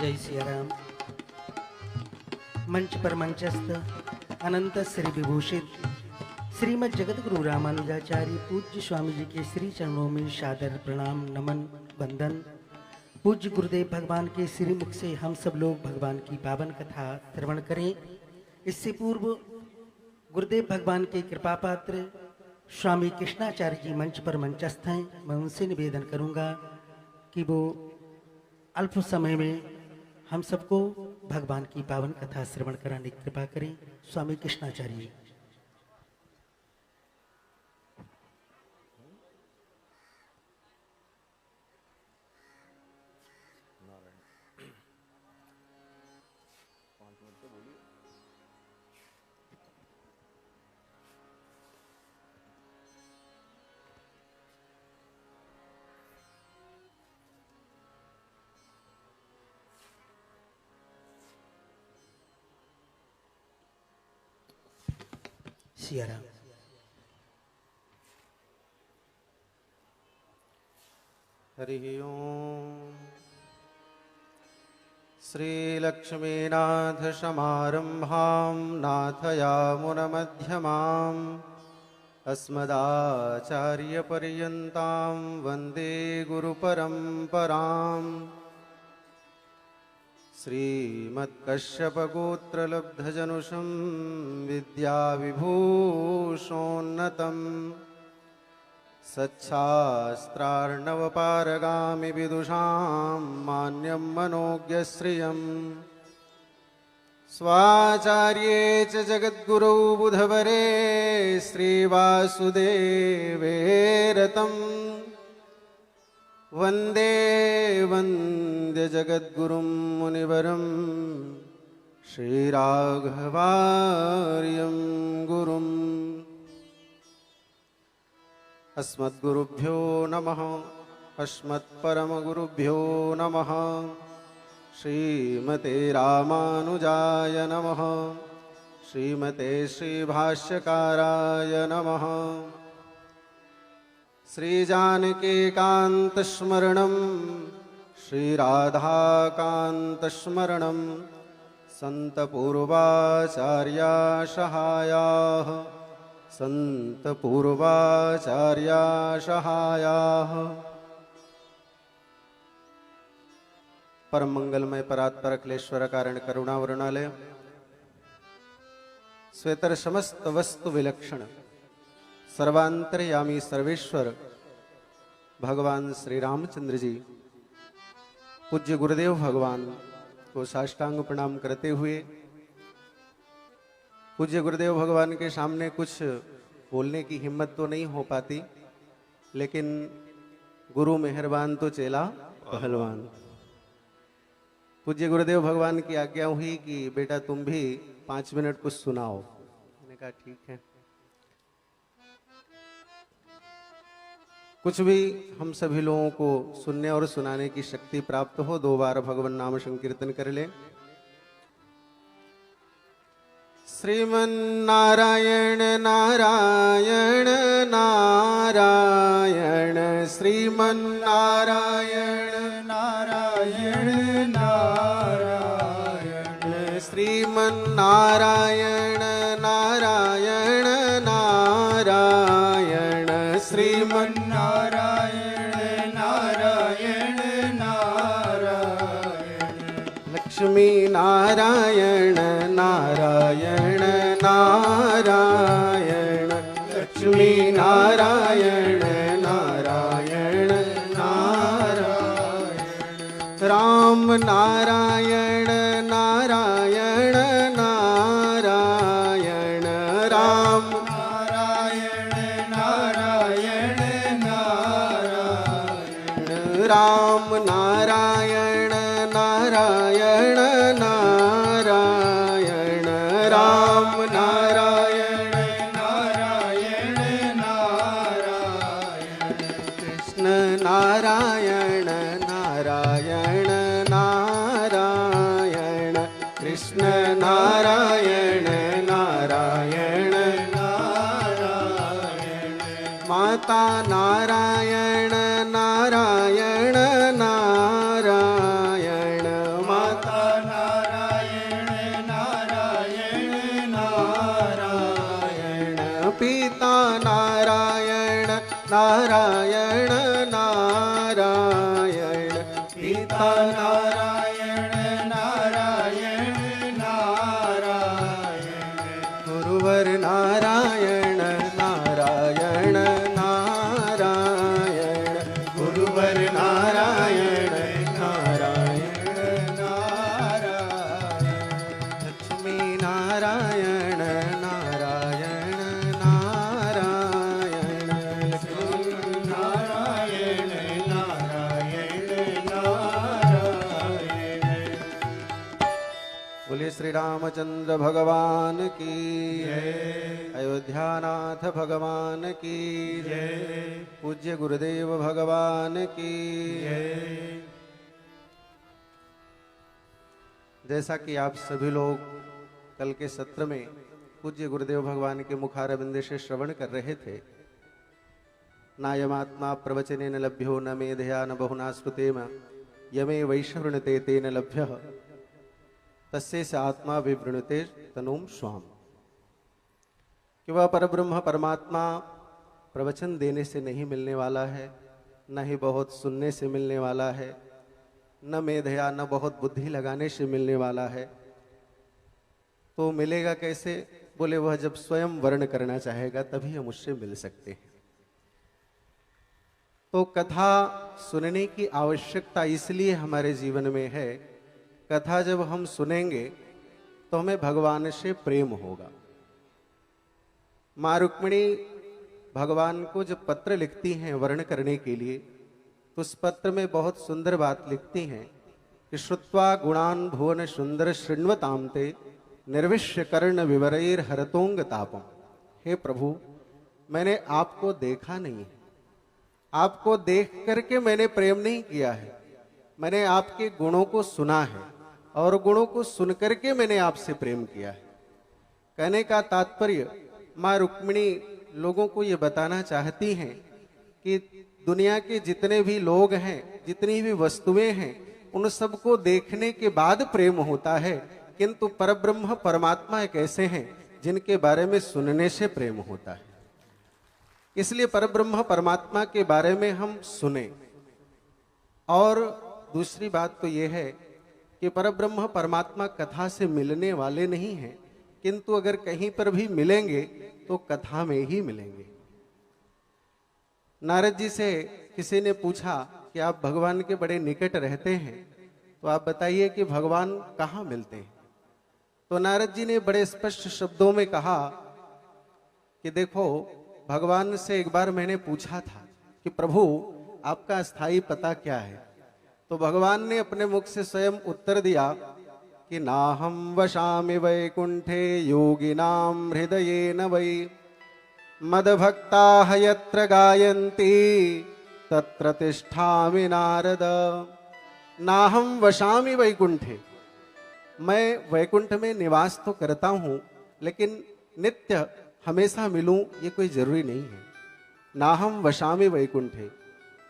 जय सिया राम। मंच पर मंचस्थ अनंत श्री विभूषित श्रीमद जगत गुरु रामानुजाचार्य पूज्य स्वामी जी के श्री चरणों में सादर प्रणाम नमन वंदन। पूज्य गुरुदेव भगवान के श्री मुख से हम सब लोग भगवान की पावन कथा श्रवण करें। इससे पूर्व गुरुदेव भगवान के कृपा पात्र स्वामी कृष्णाचार्य जी मंच पर मंचस्थ हैं। मैं उनसे निवेदन करूंगा कि वो अल्प समय में हम सबको भगवान की पावन कथा श्रवण कराने की कृपा करें। स्वामी कृष्णाचार्य जी। सिया राम। हरि ओम। श्रीलक्ष्मीनाथ समारंभां नाथयामुनमध्यमाम् अस्मदाचार्यपर्यन्तां वन्दे गुरुपरम्पराम्। श्रीमत्कश्यपगोत्रलब्धजनुषं विद्याविभूषोन्नतं सच्छास्त्रार्णवपारगामि विदुषां मान्यं मनोज्ञश्रियं स्वाचार्ये च जगद्गुरौ बुधवरे श्रीवासुदेवे रतं वन्दे वन्द्य जगद्गुरुं मुनिवरं श्रीराघवार्यं गुरुम्। अस्मद्गुरुभ्यो नमः। अस्मत्परमगुरुभ्यो नमः। श्रीमते रामानुजाय नमः। श्रीमते श्रीभाष्यकाराय नमः। श्रीजानकीकान्तस्मरणं श्रीराधाकान्तस्मरणं सन्तपूर्वाचार्या सहायाः सन्तपूर्वाचार्या सहायाः। परम मंगलमय परात्पर अखिलेश्वर कारण करुणावरुणालय श्वेतर समस्त वस्तु विलक्षण सर्वांतरयामी सर्वेश्वर भगवान श्री रामचंद्र जी पूज्य गुरुदेव भगवान को साष्टांग प्रणाम करते हुए पूज्य गुरुदेव भगवान के सामने कुछ बोलने की हिम्मत तो नहीं हो पाती, लेकिन गुरु मेहरबान तो चेला पहलवान। पूज्य गुरुदेव भगवान की आज्ञा हुई कि बेटा तुम भी 5 मिनट कुछ सुनाओ। मैंने कहा ठीक है। कुछ भी हम सभी लोगों को सुनने और सुनाने की शक्ति प्राप्त हो। 2 बार भगवान नाम संकीर्तन कर ले। श्रीमन्नारायण नारायण नारायण श्रीमन्नारायण नारायण नारायण श्रीमन्नारायण नारायण नारायण श्रीमन्नारायण नारायण नारायण लक्ष्मी नारायण नारायण नारायण लक्ष्मी नारायण नारायण नारायण राम नारायण नारायण नारायण राम नारायण नारायण नारायण राम नारायण नारायण नारायण राम नारायण नारायण नारायण कृष्ण नारायण नारायण नारायण कृष्ण नारायण नारायण नारायण माता नारायण नारायण नारायण माता नारायण नारायण पिता नारायण नारायण नारायण गुरुवर नारायण नारायण नारायण गुरुवर नारायण नारायण नारायण लक्ष्मी नारायण नारायण नारायण लक्ष्मी नारायण नारायण नारायण। बोले श्री रामचंद्र भगवान की अयोध्यानाथ भगवान की पूज्य गुरुदेव भगवान की। जैसा कि आप सभी लोग कल के सत्र में पूज्य गुरुदेव भगवान के मुखारविंद से श्रवण कर रहे थे, नायमात्मा प्रवचनेन लभ्यो न मेधया न बहुना श्रुतेम यमे वैश्वृणते तेन लभ्यः तस्यै स आत्मा विवृणते तनुम स्वाम। कि वह परब्रह्म परमात्मा प्रवचन देने से नहीं मिलने वाला है, न ही बहुत सुनने से मिलने वाला है, न मेधया न बहुत बुद्धि लगाने से मिलने वाला है। तो मिलेगा कैसे? बोले वह जब स्वयं वर्ण करना चाहेगा तभी हम उससे मिल सकते हैं। तो कथा सुनने की आवश्यकता इसलिए हमारे जीवन में है, कथा जब हम सुनेंगे तो हमें भगवान से प्रेम होगा। माँ रुक्मिणी भगवान को जब पत्र लिखती हैं वर्ण करने के लिए, तो उस पत्र में बहुत सुंदर बात लिखती हैं कि श्रुत्वा गुणान भुवन सुंदर शृण्वतां ते निर्विश्य कर्ण विवरैर हरतोंग तापम। हे प्रभु, मैंने आपको देखा नहीं है, आपको देख करके मैंने प्रेम नहीं किया है, मैंने आपके गुणों को सुना है और गुणों को सुन करके मैंने आपसे प्रेम किया है। कहने का तात्पर्य माँ रुक्मिणी लोगों को ये बताना चाहती हैं कि दुनिया के जितने भी लोग हैं, जितनी भी वस्तुएं हैं, उन सबको देखने के बाद प्रेम होता है, किंतु परब्रह्म परमात्मा एक ऐसे हैं जिनके बारे में सुनने से प्रेम होता है। इसलिए परब्रह्म परमात्मा के बारे में हम सुने। और दूसरी बात तो यह है कि परब्रह्म परमात्मा कथा से मिलने वाले नहीं हैं, किंतु अगर कहीं पर भी मिलेंगे तो कथा में ही मिलेंगे। नारद जी से किसी ने पूछा कि आप भगवान के बड़े निकट रहते हैं, तो आप बताइए कि भगवान कहाँ मिलते हैं। तो नारद जी ने बड़े स्पष्ट शब्दों में कहा कि देखो, भगवान से एक बार मैंने पूछा था कि प्रभु आपका स्थायी पता क्या है। तो भगवान ने अपने मुख से स्वयं उत्तर दिया कि नाहं वशामि वैकुंठे योगिनां हृदयेन वै मदभक्ताः यत्र गायन्ति तत्र तिष्ठामि नारद। नाहं वशामि वैकुंठे, मैं वैकुंठ में निवास तो करता हूं, लेकिन नित्य हमेशा मिलूं ये कोई जरूरी नहीं है। नाहं वशामि वैकुंठे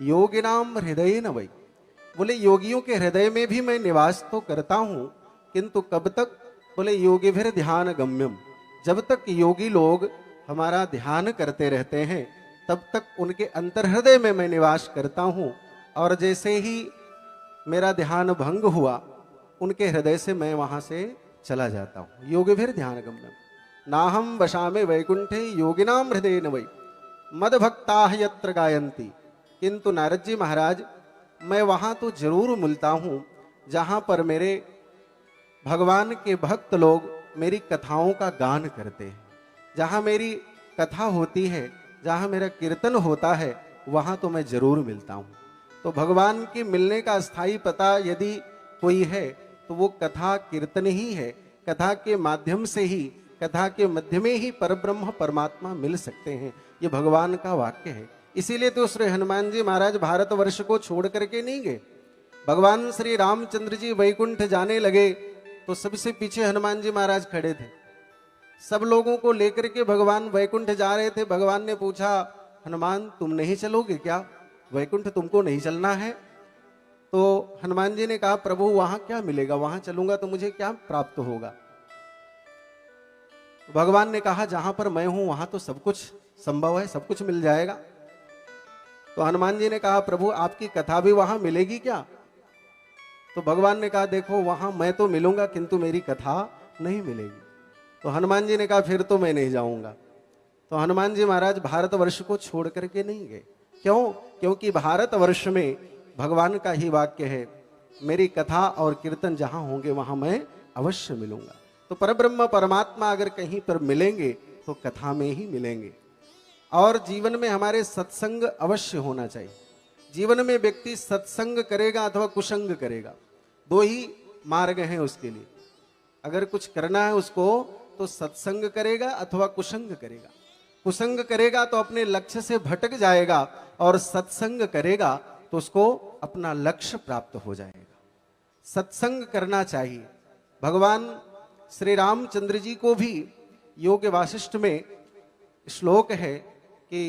योगिनाम हृदयेन वै, बोले योगियों के हृदय में भी मैं निवास तो करता हूं, किंतु कब तक? बोले योगिभिर ध्यान गम्यम, जब तक योगी लोग हमारा ध्यान करते रहते हैं तब तक उनके अंतर हृदय में मैं निवास करता हूं, और जैसे ही मेरा ध्यान भंग हुआ उनके हृदय से मैं वहां से चला जाता हूं। योगिभिर ध्यान गम्यम नाहं वशामि वैकुंठे योगिनाम हृदयेन वै मदभक्ताः यत्र गायन्ति। किंतु नारद जी महाराज, मैं वहां तो जरूर मिलता हूं जहां पर मेरे भगवान के भक्त लोग मेरी कथाओं का गान करते हैं, जहां मेरी कथा होती है, जहां मेरा कीर्तन होता है, वहां तो मैं जरूर मिलता हूं। तो भगवान के मिलने का स्थायी पता यदि कोई है तो वो कथा कीर्तन ही है। कथा के माध्यम से ही, कथा के मध्य में ही परब्रह्म परमात्मा मिल सकते हैं। ये भगवान का वाक्य है। इसीलिए तो श्री हनुमान जी महाराज भारतवर्ष को छोड़ करके नहीं गए। भगवान श्री रामचंद्र जी वैकुंठ जाने लगे तो सबसे पीछे हनुमान जी महाराज खड़े थे। सब लोगों को लेकर के भगवान वैकुंठ जा रहे थे। भगवान ने पूछा, हनुमान तुम नहीं चलोगे क्या? वैकुंठ तुमको नहीं चलना है? तो हनुमान जी ने कहा, प्रभु वहां क्या मिलेगा? वहां चलूंगा तो मुझे क्या प्राप्त होगा? भगवान ने कहा, जहां पर मैं हूं वहां तो सब कुछ संभव है, सब कुछ मिल जाएगा। तो हनुमान जी ने कहा प्रभु आपकी कथा भी वहां मिलेगी क्या? तो भगवान ने कहा देखो वहां मैं तो मिलूंगा किंतु मेरी कथा नहीं मिलेगी। तो हनुमान जी ने कहा फिर तो मैं नहीं जाऊंगा। तो हनुमान जी महाराज भारतवर्ष को छोड़ करके नहीं गए। क्यों? क्योंकि भारतवर्ष में भगवान का ही वाक्य है, मेरी कथा और कीर्तन जहां होंगे वहां मैं अवश्य मिलूंगा। तो परब्रह्म परमात्मा अगर कहीं पर मिलेंगे तो कथा में ही मिलेंगे। और जीवन में हमारे सत्संग अवश्य होना चाहिए। जीवन में व्यक्ति सत्संग करेगा अथवा कुसंग करेगा, दो ही मार्ग हैं उसके लिए। अगर कुछ करना है उसको तो सत्संग करेगा अथवा कुसंग करेगा। कुसंग करेगा तो अपने लक्ष्य से भटक जाएगा और सत्संग करेगा तो उसको अपना लक्ष्य प्राप्त हो जाएगा। सत्संग करना चाहिए। भगवान श्री रामचंद्र जी को भी योग वासिष्ठ में श्लोक है कि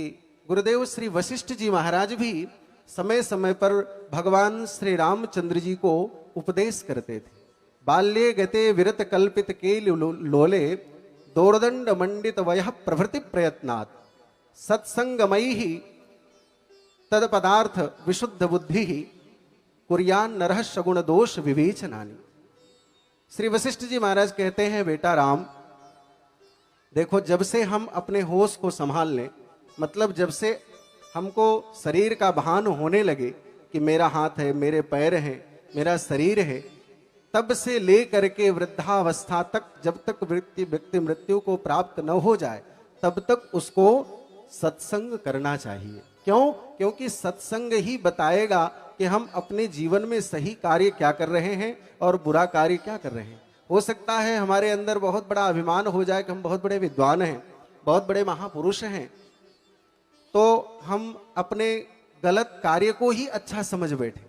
गुरुदेव श्री वशिष्ठ जी महाराज भी समय समय पर भगवान श्री रामचंद्र जी को उपदेश करते थे। बाल्ये गते विरत कल्पित के लोले दोर्दंड मंडित वयः प्रभृति प्रयत्नात् सत्संगमयी ही तद पदार्थ विशुद्ध बुद्धि ही कुर्यान नरः सगुण दोष विवेचनानि। श्री वशिष्ठ जी महाराज कहते हैं बेटा राम, देखो जब से हम अपने होश को संभाल लें, मतलब जब से हमको शरीर का भान होने लगे कि मेरा हाथ है, मेरे पैर हैं, मेरा शरीर है, तब से लेकर के वृद्धावस्था तक, जब तक व्यक्ति मृत्यु को प्राप्त न हो जाए तब तक उसको सत्संग करना चाहिए। क्यों? क्योंकि सत्संग ही बताएगा कि हम अपने जीवन में सही कार्य क्या कर रहे हैं और बुरा कार्य क्या कर रहे हैं। हो सकता है हमारे अंदर बहुत बड़ा अभिमान हो जाए कि हम बहुत बड़े विद्वान हैं, बहुत बड़े महापुरुष हैं, तो हम अपने गलत कार्य को ही अच्छा समझ बैठे।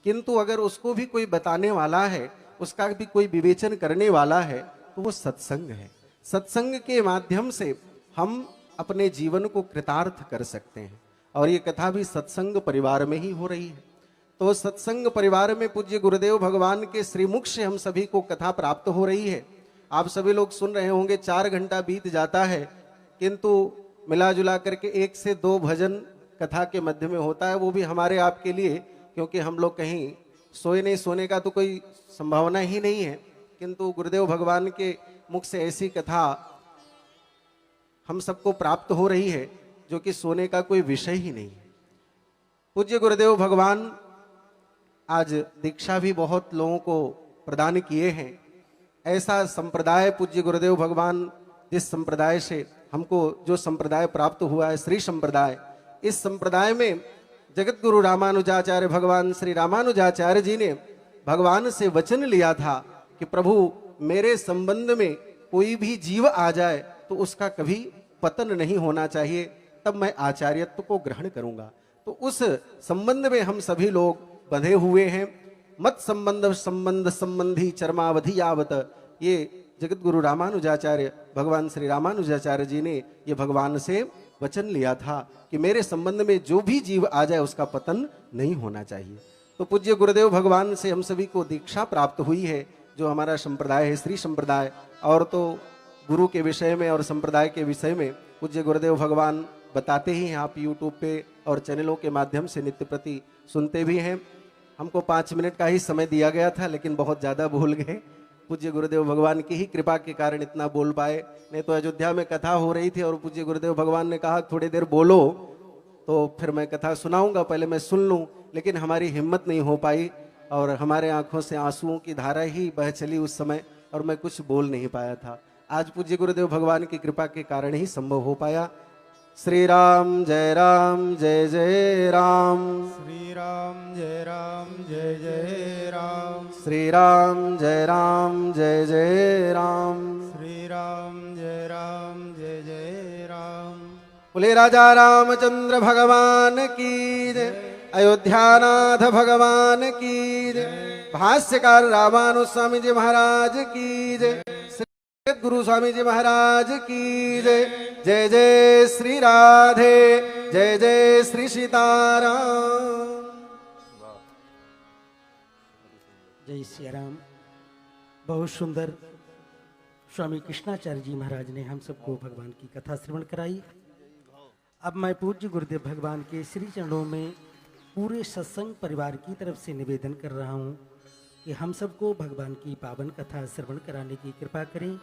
किंतु अगर उसको भी कोई बताने वाला है, उसका भी कोई विवेचन करने वाला है, तो वो सत्संग है। सत्संग के माध्यम से हम अपने जीवन को कृतार्थ कर सकते हैं। और ये कथा भी सत्संग परिवार में ही हो रही है। तो सत्संग परिवार में पूज्य गुरुदेव भगवान के श्रीमुख से हम सभी को कथा प्राप्त हो रही है। आप सभी लोग सुन रहे होंगे, 4 घंटा बीत जाता है, किंतु मिला जुला करके 1 से 2 भजन कथा के मध्य में होता है, वो भी हमारे आपके लिए, क्योंकि हम लोग कहीं सोए नहीं, सोने का तो कोई संभावना ही नहीं है। किंतु गुरुदेव भगवान के मुख से ऐसी कथा हम सबको प्राप्त हो रही है जो कि सोने का कोई विषय ही नहीं है। पूज्य गुरुदेव भगवान आज दीक्षा भी बहुत लोगों को प्रदान किए हैं। ऐसा संप्रदाय पूज्य गुरुदेव भगवान, जिस संप्रदाय से हमको जो संप्रदाय प्राप्त हुआ है, श्री संप्रदाय, इस संप्रदाय में जगत गुरु रामानुजाचार्य भगवान श्री रामानुजाचार्य जी ने भगवान से वचन लिया था कि प्रभु मेरे संबंध में कोई भी जीव आ जाए तो उसका कभी पतन नहीं होना चाहिए, तब मैं आचार्यत्व को ग्रहण करूंगा। तो उस संबंध में हम सभी लोग बंधे हुए हैं। मत संबंध संबंधी चरमावधि यावत, ये जगत गुरु रामानुजाचार्य भगवान श्री रामानुजाचार्य जी ने ये भगवान से वचन लिया था कि मेरे संबंध में जो भी जीव आ जाए उसका पतन नहीं होना चाहिए। तो पूज्य गुरुदेव भगवान से हम सभी को दीक्षा प्राप्त हुई है, जो हमारा संप्रदाय है श्री संप्रदाय। और तो गुरु के विषय में और संप्रदाय के विषय में पूज्य गुरुदेव भगवान बताते ही हैं, आप यूट्यूब पे और चैनलों के माध्यम से नित्य प्रति सुनते भी हैं। हमको 5 मिनट का ही समय दिया गया था, लेकिन बहुत ज़्यादा भूल गए। पूज्य गुरुदेव भगवान की ही कृपा के कारण इतना बोल पाए, नहीं तो अयोध्या में कथा हो रही थी और पूज्य गुरुदेव भगवान ने कहा थोड़ी देर बोलो, तो फिर मैं कथा सुनाऊंगा, पहले मैं सुन लूं, लेकिन हमारी हिम्मत नहीं हो पाई और हमारे आंखों से आंसुओं की धारा ही बह चली उस समय और मैं कुछ बोल नहीं पाया था। आज पूज्य गुरुदेव भगवान की कृपा के कारण ही संभव हो पाया। श्री राम जय जय राम, श्री राम जय जय राम, श्री राम जय जय राम, श्री राम जय जय राम। बोले राजा रामचंद्र भगवान की जय, अयोध्यानाथ भगवान की जय, भाष्यकार रामानु स्वामी जी महाराज की जय, श्री गुरु स्वामी जी महाराज की जय। जय जय श्री राधे, जय जय श्री सीताराम। जय सिया राम। बहुत सुंदर स्वामी कृष्णाचार्य जी महाराज ने हम सबको भगवान की कथा श्रवण कराई। अब मैं पूज्य गुरुदेव भगवान के श्री चरणों में पूरे सत्संग परिवार की तरफ से निवेदन कर रहा हूँ कि हम सबको भगवान की पावन कथा श्रवण कराने की कृपा करें।